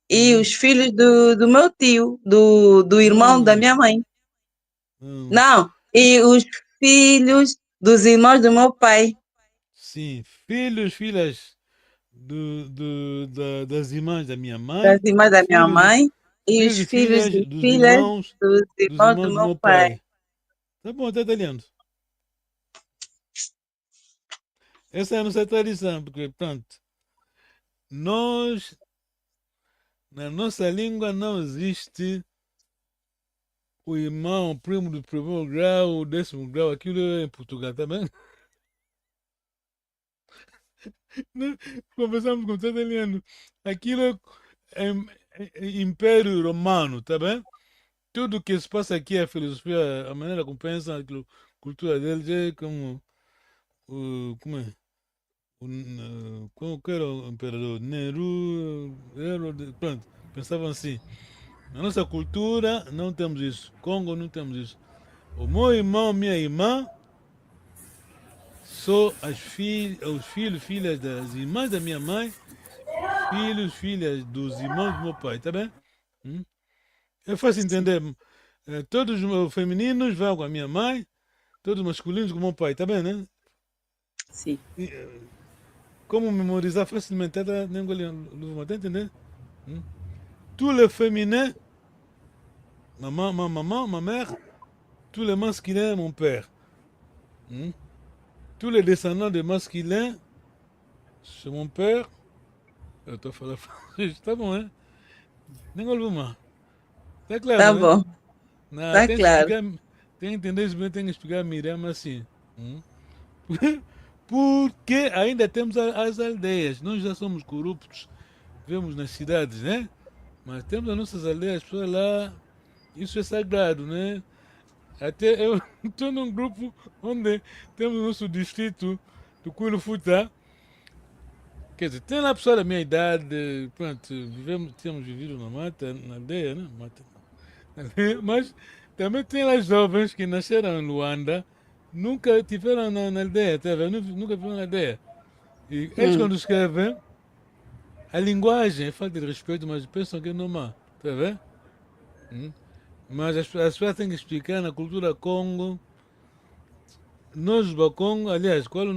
e os filhos do meu tio, do irmão da minha mãe. Não, e os filhos dos irmãos do meu pai. Sim, filhos, filhas das irmãs da minha mãe. Das irmãs da minha mãe e os filhos filhas e dos filhas irmãos dos irmãos do meu pai. Tá bom, tá italiano. Essa é a nossa tradição, porque, pronto, nós, na nossa língua não existe o irmão, o primo do primeiro grau, o 10º grau, aquilo é em Portugal também. Conversamos com o italiano. Aquilo é Império Romano, tá bem? Tudo que se passa aqui, a filosofia, a maneira como pensam, a cultura deles é como. Como é? Como que era o imperador? Nero, pronto, pensavam assim. Na nossa cultura não temos isso. Congo não temos isso. O meu irmão, minha irmã, são os filhos, filhas das irmãs da minha mãe, filhos, filhas dos irmãos do meu pai, tá bem? É fácil entender. Todos os femininos vão com a minha mãe, todos os masculinos com o meu pai, tá bem, né? Sim. Como memorizar facilmente, tá entendendo? Tous les féminins, ma maman, ma mère, tous les masculins, mon père. Tous les descendants de masculins, c'est mon père. Eu estou falando francês, tá bom, né? Nem olvo. Tá claro, Tá né? bom. Não, Tá tem claro. tem que entender isso bem, tem que explicar a Miriam assim. Porque ainda temos as aldeias. Nós já somos corruptos, vivemos nas cidades, né? Mas temos as nossas aldeias, as pessoas lá, isso é sagrado, né? Até eu estou num grupo onde temos o nosso distrito do Cuilufuta. Quer dizer, tem lá pessoas da minha idade, pronto, temos vivido na mata, na aldeia, né? Mata. Mas também tem lá jovens que nasceram em Luanda, nunca tiveram na aldeia, tá vendo? Nunca viveram na aldeia. E eles quando escrevem, a linguagem é falta de respeito, mas pensam que é normal, tá vendo? Mas as pessoas têm que explicar na cultura Congo. Nós, do Congo, aliás, qual é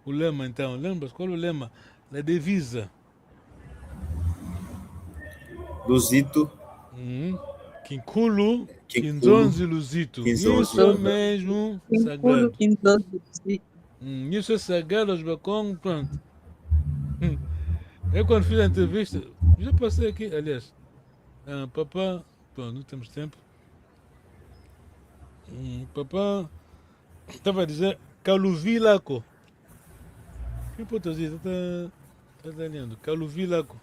o lema então? Lembra? Qual é o lema? A divisa. Luzito. Quinculu, Quinzonze Luzito. Isso mesmo, sagrado. Isso é sagrado aos Bacong, pronto. Eu quando fiz a entrevista, já passei aqui, aliás, papá, pronto, não temos tempo. Papá estava a dizer Caluvilaco. Que português está lendo? Caluvilaco.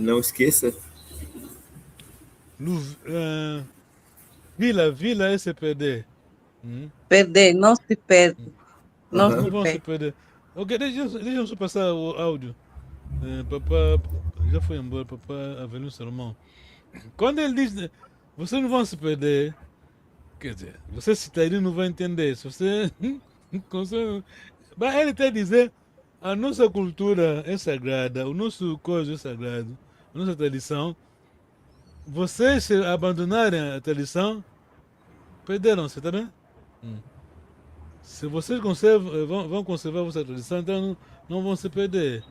Não esqueça. Vila é se perder. Perder, não se perde. Não vão se perder. Ok, deixa eu só passar o áudio. Papá já foi embora, papá Avelino Salomão. Quando ele diz, vocês não vão se perder, quer dizer, você citadino não vai entender. Se você. Mas ele está a dizer, a nossa cultura é sagrada, o nosso coisa é sagrado, a nossa tradição. Vocês, se abandonarem a tradição, perderam-se, tá bem? Se vocês vão conservar a vossa tradição, então não vão se perder.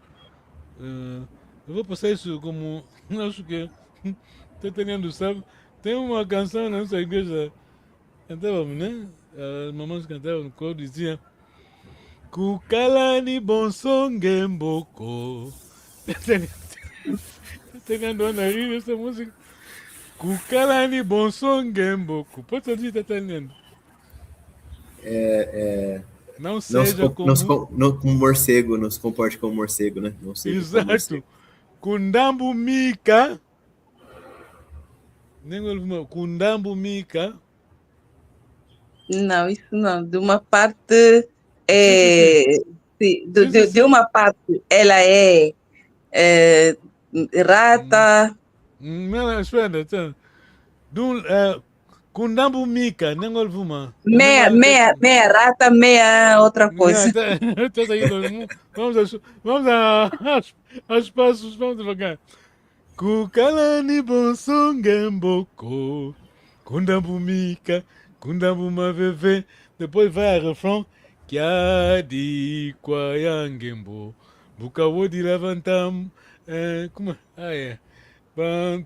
Eu vou passar isso como. Acho que. Estou entendendo, sabe? Tem uma canção na nossa igreja. Cantávamos, né? As mamães cantavam no coro, dizia. Kukalani bonsongemboko. Entendendo a nariz essa música? Kukalani bonsongemboko. Pode traduzir, tá entendendo? Não seja como morcego, não se comporte como morcego, né? Não seja exato. Morcego. Kundambu Mika. Kundambu Mika. Não, isso não. De uma parte de uma parte ela é rata. Não, espera. Kundambu Mika, nem Olvuma. Meia rata, meia outra coisa. Vamos aos passos, vamos devagar. Kukalani Bonsongemboko, Kundambu Mika, Kundambu Maveve. Depois vai a refrão. Kiadi Kwayangembo, Bukawodi Lavantam. Como é? Ah, é.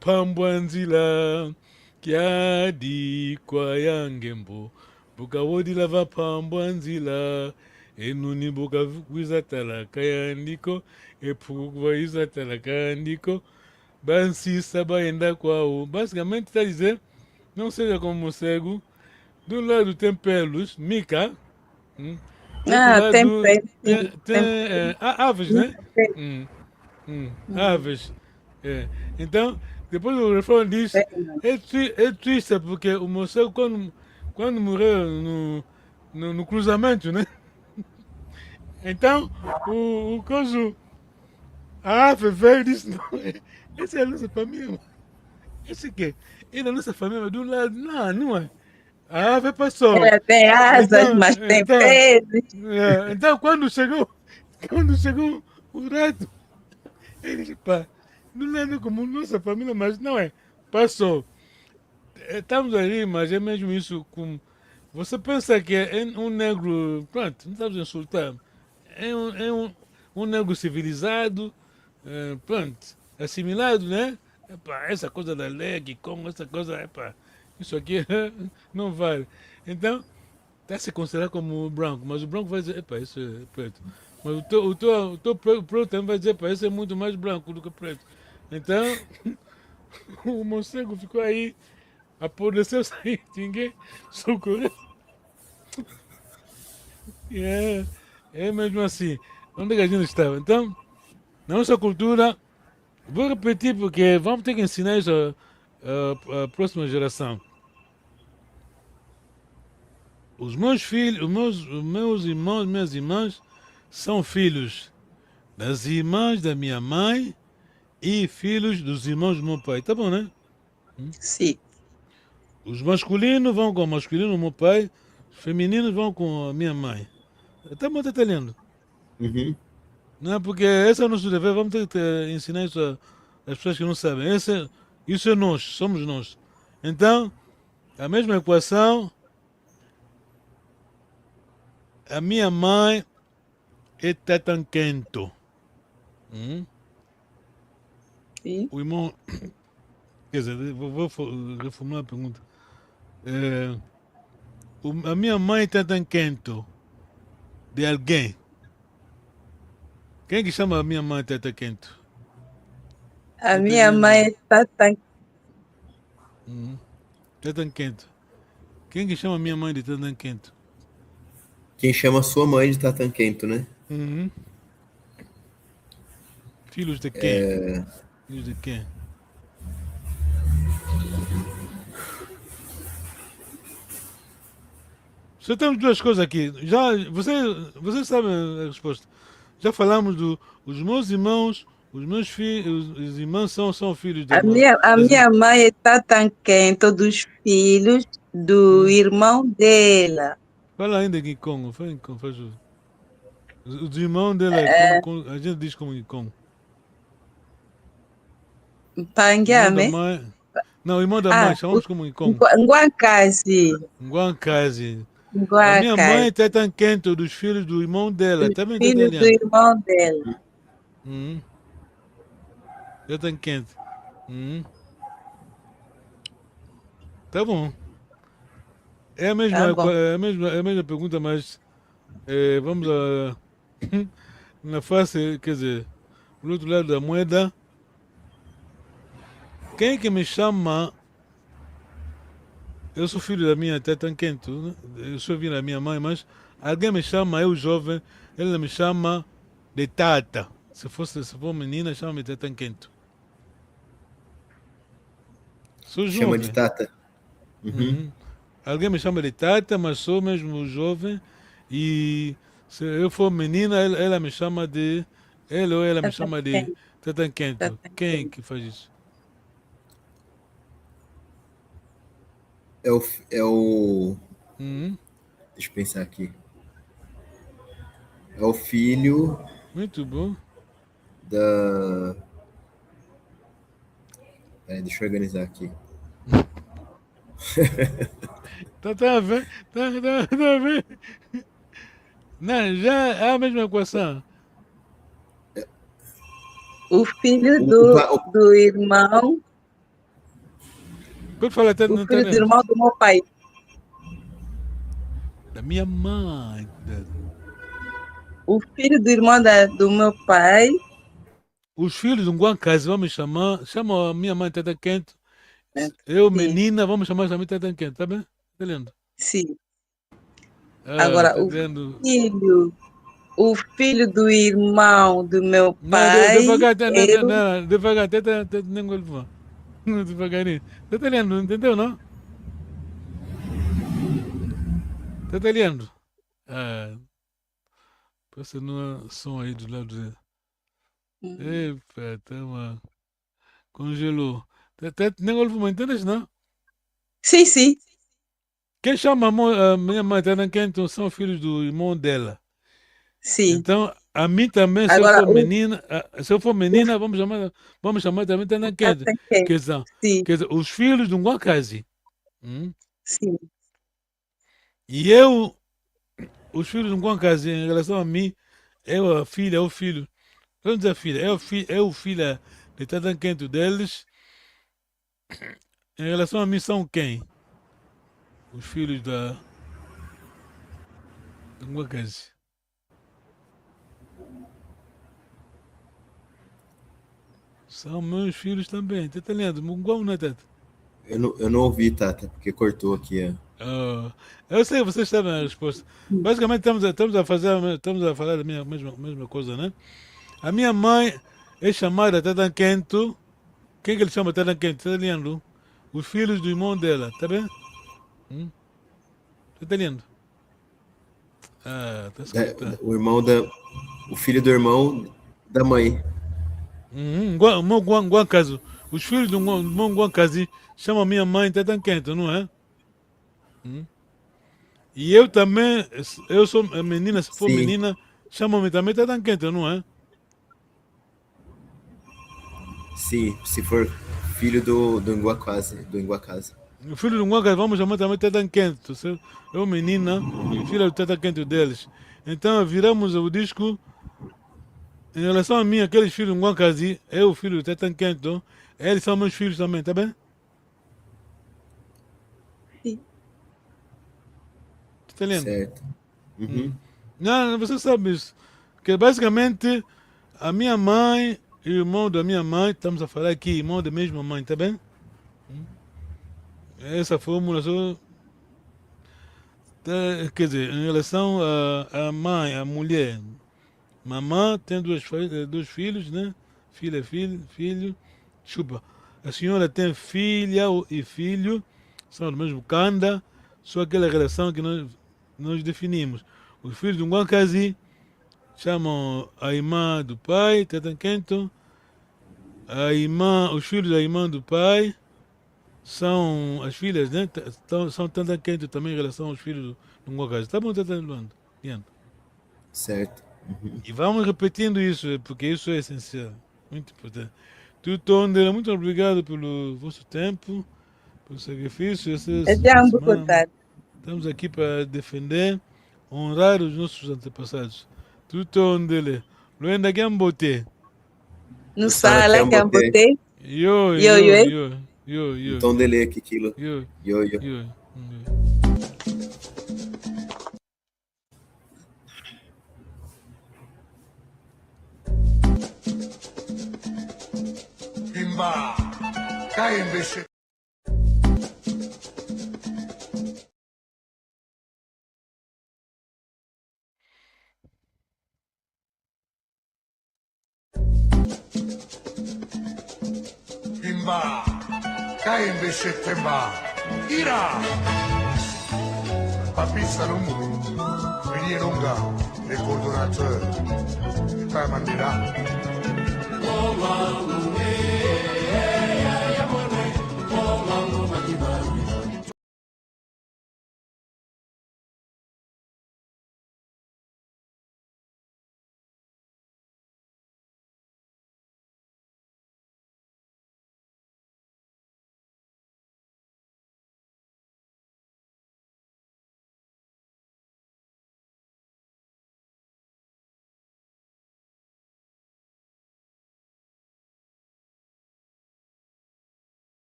Pambwanzila, Kiadi Kwayangembo, Bukawodi Lava Pambwanzila, Enuni Buka Wizatala Kayandiko, Epugwa Izatala Kayandiko, Bansi Sabaenda Kwao. Basicamente está a dizer, não seja como o cego, de um lado tem pelos, mica, do outro Tem lado tem aves, né? Aves. É. Então, depois o refrão diz, é triste porque o moço quando morreu no cruzamento, né? Então, o coisa, a ave veio e disse, não, essa é a nossa família. Esse aqui é da nossa família, de um lado, não é. A ave passou. Ela tem asas, mas tem pesos. Então, quando chegou o rato, ele disse, pá, não é como nossa família, mas não é. Passou. Estamos ali, mas é mesmo isso. Você pensa que é um negro, pronto, não estamos a insultar. É um negro civilizado, pronto, assimilado, né? Epá, essa coisa da lei, que como essa coisa, epá, isso aqui não vale. Então, está se considerado como branco, mas o branco vai dizer, epá, isso é preto. Mas o teu preto também vai dizer, epá, isso é muito mais branco do que preto. Então, o morcego ficou aí, apodreceu, saiu, ninguém socorreu. É mesmo assim. Onde é que a gente estava? Então, na nossa cultura, vou repetir porque vamos ter que ensinar isso à próxima geração. Os meus filhos, os meus irmãos, minhas irmãs, são filhos das irmãs da minha mãe e filhos dos irmãos do meu pai. Tá bom, né? Sim. Os masculinos vão com o masculino do meu pai, os femininos vão com a minha mãe. Tá bom, tá lendo? Uhum. Não, porque esse é o nosso dever, vamos ter que ensinar isso às pessoas que não sabem. Isso é nós, somos nós. Então, a mesma equação, a minha mãe é Tatanquento. Sim. O irmão, quer dizer, vou reformular a pergunta. A minha mãe é Tatanquento de alguém. Quem que chama a minha mãe Teta Quento? A minha mãe está Teta Quento. Quem que chama a minha mãe de Teta Quento? Quem chama sua mãe de Tatanquento, né? Filhos de quem? Filhos de quem? Só temos duas coisas aqui. Já, você sabe a resposta. Já falamos os meus irmãos, os meus filhos, os irmãos são filhos da A minha mãe está Tatanquento dos filhos do irmão dela. Fala ainda em Congo, faz o. Os irmãos dela, a gente diz como em Congo. Panguame? Não, o irmão da mãe, chamamos como em Congo. Nguankazi. Nguankazi. A minha mãe está Tatanquento dos filhos do irmão dela. Também está Filho do irmão dela. Tatanquento. Tá bom. É a mesma pergunta, mas vamos na face, quer dizer, do outro lado da moeda. Quem é que me chama? Eu sou filho da minha Tatanquento, né? Eu sou filho da minha mãe, mas alguém me chama, eu jovem, ela me chama de Tata. Se for menina, chama-me Tatanquento. Sou jovem. Chama de Tata. Alguém me chama de Tata, mas sou mesmo jovem. E se eu for menina, ela me chama de. Ela ou ela me chama de Tatanquento. Quem que faz isso? É o. Uhum. Deixa eu pensar aqui. É o filho Muito bom. da. Deixa eu organizar aqui. Tá a ver? Tá a ver? Não, já é a mesma equação. O filho O, pa- o- do irmão, Pode falar, o não tá filho do lendo. irmão do meu pai. Da minha mãe. O filho do irmão do meu pai, Os filhos de um Guancase, vamos chamar. Chama a minha mãe Teta Quente. né? Eu, Sim, menina, vamos chamar também Teta Quente, tá bem? Tá lendo? sim. Ah, Agora, tá lendo. o filho do irmão do meu Não, pai, devagar, eu, devagar, nem vou. Devagarinho. Tá lendo, entendeu, não? Tá lendo? Ah, passa no som aí do lado dele. Epa, tama. Congelou. Nem olvo, entendes, não? sim, sim, Quem chama a minha mãe Teta Quente são filhos do irmão dela. sim. Então, a mim também, se eu Agora, for menina, vamos chamar também Teta Quente. até que, sim, Quer dizer, os filhos de um Guancase. sim. E eu, os filhos de um Guancase, em relação a mim, a filha, é o filho. Vamos dizer filha, é o filho de Teta Quente deles. Em relação a mim, são quem? Os filhos de um Guancase. São meus filhos também. Teta lendo, igual não é, Teta? eu não ouvi, Tata, porque cortou aqui. Eu sei, vocês sabem a resposta. Basicamente, estamos a falar da mesma coisa, né? A minha mãe é chamada Teta Quento. Quem que ele chama Teta Quento? Tá lendo? Os filhos do irmão dela, tá bem? Tá lendo? Ah, tá escutando. O filho do irmão da mãe. Guancaso. Os filhos do irmão Guancazi chamam a minha mãe Teta Quento, não é? E eu também, eu sou menina, se for Sim, menina, chamam-me também Teta Quento, não é? sim. Se for filho do Nguacase. O filho do Guancazi, vamos chamar também Teta Quento. Eu, menina, filha do Teta Quento deles. Então, viramos o disco. Em relação a mim, aqueles filhos do Guancazi, eu, o filho do Teta Quento, eles são meus filhos também, tá bem? Sim. Tá lendo? Certo. Uhum. Não, você sabe isso. Porque basicamente, a minha mãe e o irmão da minha mãe, estamos a falar aqui, irmão da mesma mãe, tá bem? Essa fórmula só. Quer dizer, em relação à mãe, à mulher, mamã tem dois filhos, né? Filha, filho. Chupa. A senhora tem filha e filho, são do mesmo canda, só aquela relação que nós definimos. Os filhos de um Guancazi chamam a irmã do pai, Teta Quento, os filhos da irmã do pai são as filhas, né? São Teta Quento também em relação aos filhos do Guancazi. Tá bom, Teta Luando? Certo. E vamos repetindo isso, porque isso é essencial, muito importante. Tutondela, muito obrigado pelo vosso tempo, pelo sacrifício. É de ambos contados. Estamos aqui para defender, honrar os nossos antepassados. Tutondele, Luenda Gambote. No sala que ambotei. Yo. Então, dele aqui, aquilo. Yo. Imba, cai invece. Imba, cai invece temba. Ira. Papissa lungo, vedi lunga, le coordinateur. Fai mandira.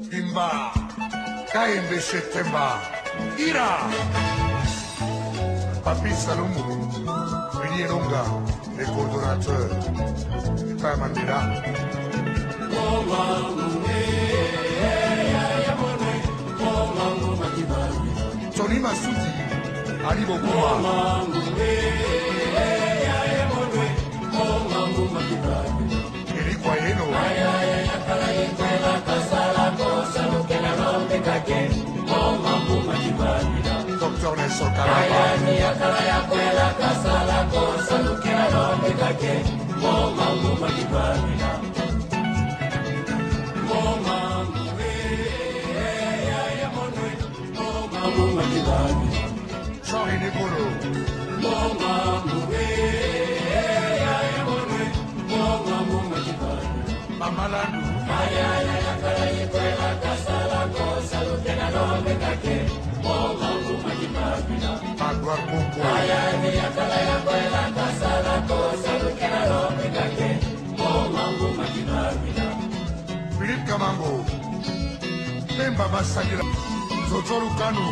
Bimba, Kaimbe Shetemba, Ira, Papi Salomou, William Longa, les coordonnateurs, Père Mandela. Tony Massoudi, Ali Bokuma. Eric Wayeno. Dr. Nelson Karaba. Jean-René Bolo. Mamalandu. Magwar Bumbo. Philippe Kamango. Pemba Basagila. Zotoru Kanu.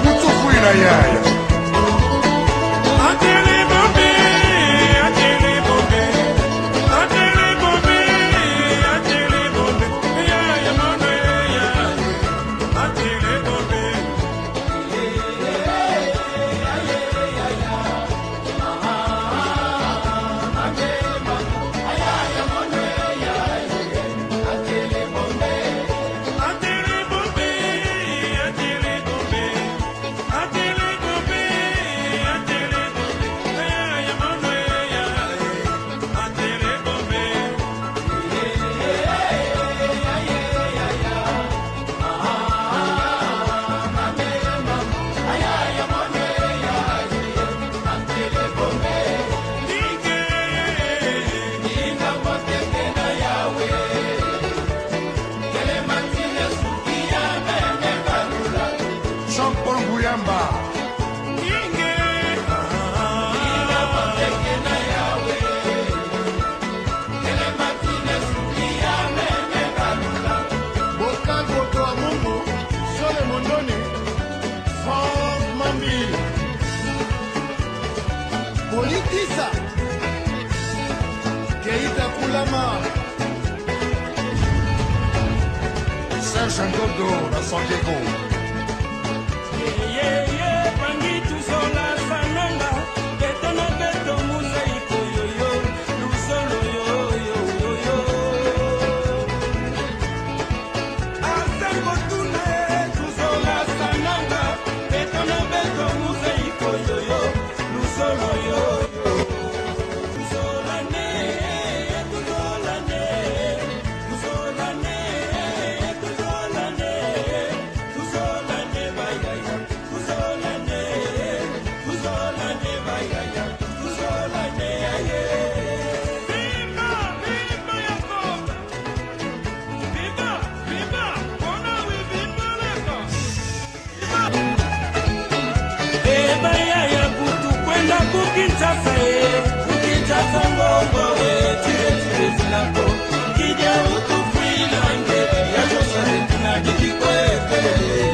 Mutukuina yaya. Politiza Keita Kulama Serge Ndodo na San Diego. Kija utu free lange, ya josa retina jiki kwe.